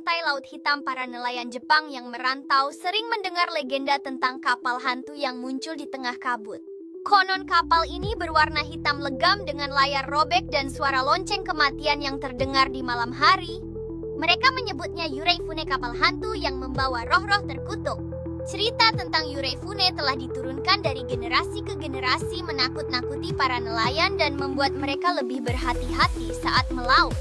pantai Laut Hitam, para nelayan Jepang yang merantau sering mendengar legenda tentang kapal hantu yang muncul di tengah kabut. Konon kapal ini berwarna hitam legam dengan layar robek dan suara lonceng kematian yang terdengar di malam hari. Mereka menyebutnya Yureifune, kapal hantu yang membawa roh-roh terkutuk. Cerita tentang Yureifune telah diturunkan dari generasi ke generasi, menakut-nakuti para nelayan dan membuat mereka lebih berhati-hati saat melaut.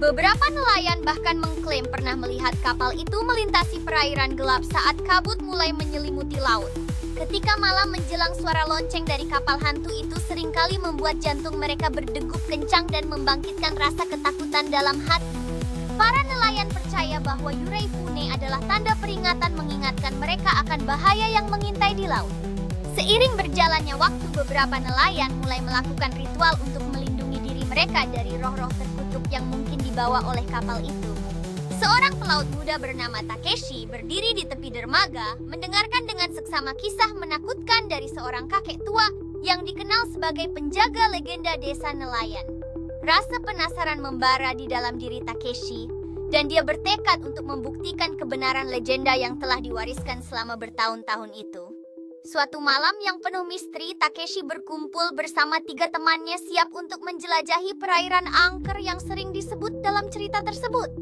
Beberapa nelayan bahkan mengklaim pernah melihat kapal itu melintasi perairan gelap saat kabut mulai menyelimuti laut. Ketika malam menjelang, suara lonceng dari kapal hantu itu seringkali membuat jantung mereka berdegup kencang dan membangkitkan rasa ketakutan dalam hati. Para nelayan percaya bahwa Yureifune adalah tanda peringatan mengingatkan mereka akan bahaya yang mengintai di laut. Seiring berjalannya waktu, beberapa nelayan mulai melakukan ritual untuk melindungi diri mereka dari roh-roh terkutuk yang mungkin dibawa oleh kapal itu. Seorang pelaut muda bernama Takeshi berdiri di tepi dermaga, mendengarkan dengan seksama kisah menakutkan dari seorang kakek tua yang dikenal sebagai penjaga legenda desa nelayan. Rasa penasaran membara di dalam diri Takeshi, dan dia bertekad untuk membuktikan kebenaran legenda yang telah diwariskan selama bertahun-tahun itu. Suatu malam yang penuh misteri, Takeshi berkumpul bersama 3 temannya siap untuk menjelajahi perairan angker yang sering disebut dalam cerita tersebut.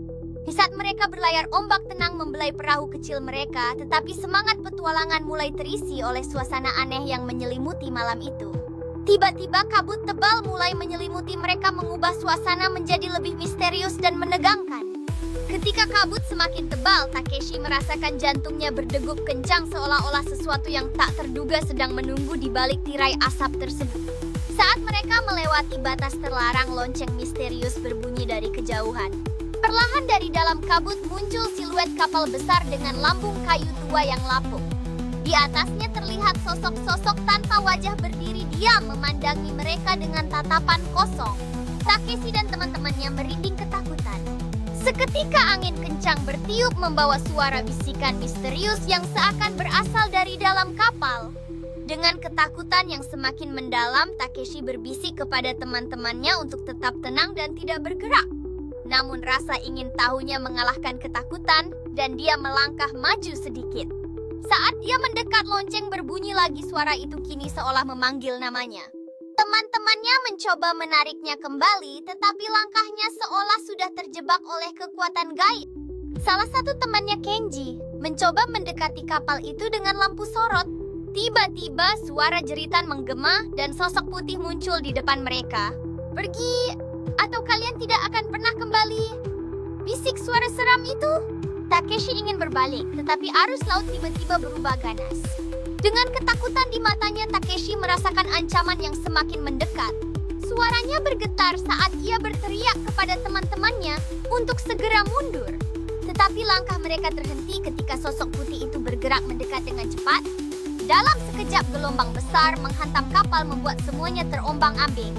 Di saat mereka berlayar, ombak tenang membelai perahu kecil mereka, tetapi semangat petualangan mulai terisi oleh suasana aneh yang menyelimuti malam itu. Tiba-tiba kabut tebal mulai menyelimuti mereka, mengubah suasana menjadi lebih misterius dan menegangkan. Ketika kabut semakin tebal, Takeshi merasakan jantungnya berdegup kencang, seolah-olah sesuatu yang tak terduga sedang menunggu di balik tirai asap tersebut. Saat mereka melewati batas terlarang, lonceng misterius berbunyi dari kejauhan. Perlahan dari dalam kabut muncul siluet kapal besar dengan lambung kayu tua yang lapuk. Di atasnya terlihat sosok-sosok tanpa wajah berdiri diam memandangi mereka dengan tatapan kosong. Takeshi dan teman-temannya merinding ketakutan. Seketika angin kencang bertiup membawa suara bisikan misterius yang seakan berasal dari dalam kapal. Dengan ketakutan yang semakin mendalam, Takeshi berbisik kepada teman-temannya untuk tetap tenang dan tidak bergerak. Namun rasa ingin tahunya mengalahkan ketakutan dan dia melangkah maju sedikit. Saat dia mendekat, lonceng berbunyi lagi, suara itu kini seolah memanggil namanya. Teman-temannya mencoba menariknya kembali, tetapi langkahnya seolah sudah terjebak oleh kekuatan gaib. Salah satu temannya, Kenji, mencoba mendekati kapal itu dengan lampu sorot. Tiba-tiba suara jeritan menggema dan sosok putih muncul di depan mereka. "Pergi, atau kalian tidak akan pernah kembali," bisik suara seram itu. Takeshi ingin berbalik, tetapi arus laut tiba-tiba berubah ganas. Dengan ketakutan di matanya, Takeshi merasakan ancaman yang semakin mendekat. Suaranya bergetar saat ia berteriak kepada teman-temannya untuk segera mundur. Tetapi langkah mereka terhenti ketika sosok putih itu bergerak mendekat dengan cepat. Dalam sekejap, gelombang besar menghantam kapal membuat semuanya terombang-ambing.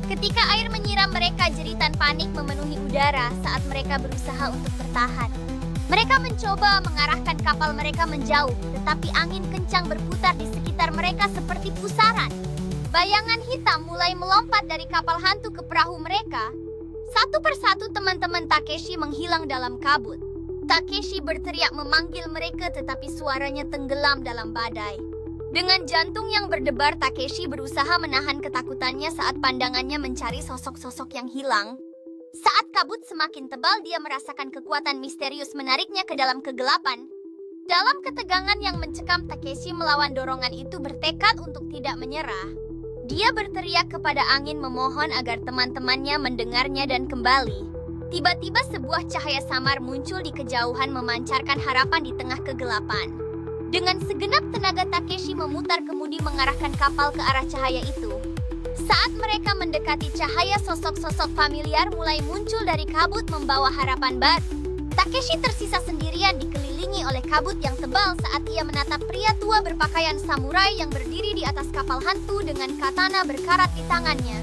Ketika air menyiram mereka, jeritan panik memenuhi udara saat mereka berusaha untuk bertahan. Mereka mencoba mengarahkan kapal mereka menjauh, tetapi angin kencang berputar di sekitar mereka seperti pusaran. Bayangan hitam mulai melompat dari kapal hantu ke perahu mereka. Satu persatu teman-teman Takeshi menghilang dalam kabut. Takeshi berteriak memanggil mereka, tetapi suaranya tenggelam dalam badai. Dengan jantung yang berdebar, Takeshi berusaha menahan ketakutannya saat pandangannya mencari sosok-sosok yang hilang. Saat kabut semakin tebal, dia merasakan kekuatan misterius menariknya ke dalam kegelapan. Dalam ketegangan yang mencekam, Takeshi melawan dorongan itu, bertekad untuk tidak menyerah. Dia berteriak kepada angin, memohon agar teman-temannya mendengarnya dan kembali. Tiba-tiba sebuah cahaya samar muncul di kejauhan, memancarkan harapan di tengah kegelapan. Dengan segenap tenaga, Takeshi memutar kemudi mengarahkan kapal ke arah cahaya itu. Saat mereka mendekati cahaya, sosok-sosok familiar mulai muncul dari kabut membawa harapan baru. Takeshi tersisa sendirian dikelilingi oleh kabut yang tebal saat ia menatap pria tua berpakaian samurai yang berdiri di atas kapal hantu dengan katana berkarat di tangannya.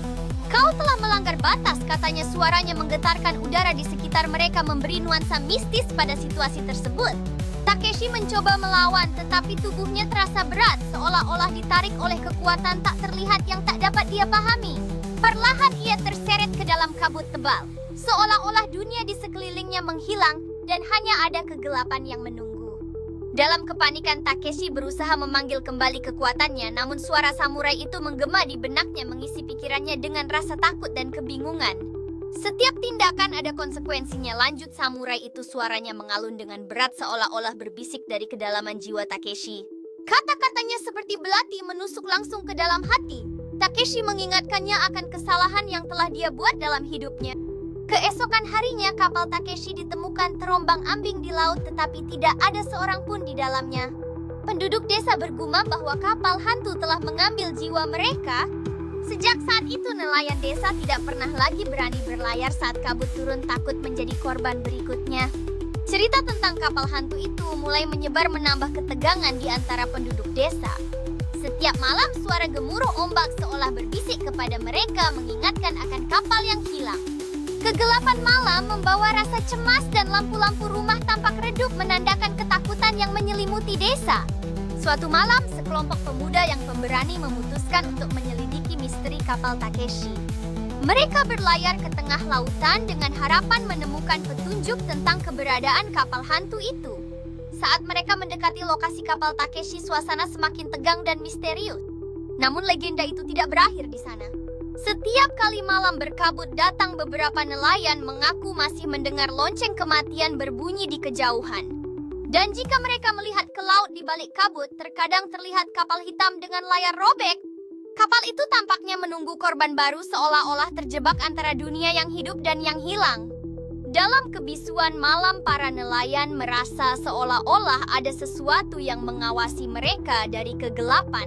"Kau telah melanggar batas," katanya, suaranya menggetarkan udara di sekitar mereka, memberi nuansa mistis pada situasi tersebut. Takeshi mencoba melawan, tetapi tubuhnya terasa berat, seolah-olah ditarik oleh kekuatan tak terlihat yang tak dapat dia pahami. Perlahan ia terseret ke dalam kabut tebal. Seolah-olah dunia di sekelilingnya menghilang, dan hanya ada kegelapan yang menunggu. Dalam kepanikan, Takeshi berusaha memanggil kembali kekuatannya, namun suara samurai itu menggema di benaknya, mengisi pikirannya dengan rasa takut dan kebingungan. Setiap tindakan ada konsekuensinya, lanjut samurai itu, suaranya mengalun dengan berat seolah-olah berbisik dari kedalaman jiwa Takeshi. Kata-katanya seperti belati menusuk langsung ke dalam hati. Takeshi mengingatkannya akan kesalahan yang telah dia buat dalam hidupnya. Keesokan harinya, kapal Takeshi ditemukan terombang-ambing di laut, tetapi tidak ada seorang pun di dalamnya. Penduduk desa bergumam bahwa kapal hantu telah mengambil jiwa mereka. Sejak saat itu, nelayan desa tidak pernah lagi berani berlayar saat kabut turun, takut menjadi korban berikutnya. Cerita tentang kapal hantu itu mulai menyebar, menambah ketegangan di antara penduduk desa. Setiap malam, suara gemuruh ombak seolah berbisik kepada mereka, mengingatkan akan kapal yang hilang. Kegelapan malam membawa rasa cemas dan lampu-lampu rumah tampak redup, menandakan ketakutan yang menyelimuti desa. Suatu malam, sekelompok pemuda yang pemberani memutuskan untuk menyelidiki misteri kapal Takeshi. Mereka berlayar ke tengah lautan dengan harapan menemukan petunjuk tentang keberadaan kapal hantu itu. Saat mereka mendekati lokasi kapal Takeshi, suasana semakin tegang dan misterius. Namun legenda itu tidak berakhir di sana. Setiap kali malam berkabut datang, beberapa nelayan mengaku masih mendengar lonceng kematian berbunyi di kejauhan. Dan jika mereka melihat ke laut di balik kabut, terkadang terlihat kapal hitam dengan layar robek. Kapal itu tampaknya menunggu korban baru, seolah-olah terjebak antara dunia yang hidup dan yang hilang. Dalam kebisuan malam, para nelayan merasa seolah-olah ada sesuatu yang mengawasi mereka dari kegelapan.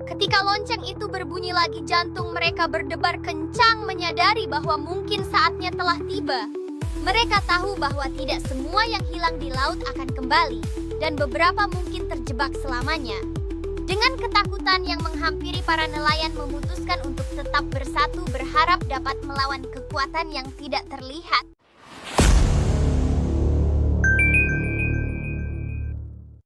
Ketika lonceng itu berbunyi lagi, jantung mereka berdebar kencang, menyadari bahwa mungkin saatnya telah tiba. Mereka tahu bahwa tidak semua yang hilang di laut akan kembali, dan beberapa mungkin terjebak selamanya. Dengan ketakutan yang menghampiri, para nelayan memutuskan untuk tetap bersatu, berharap dapat melawan kekuatan yang tidak terlihat.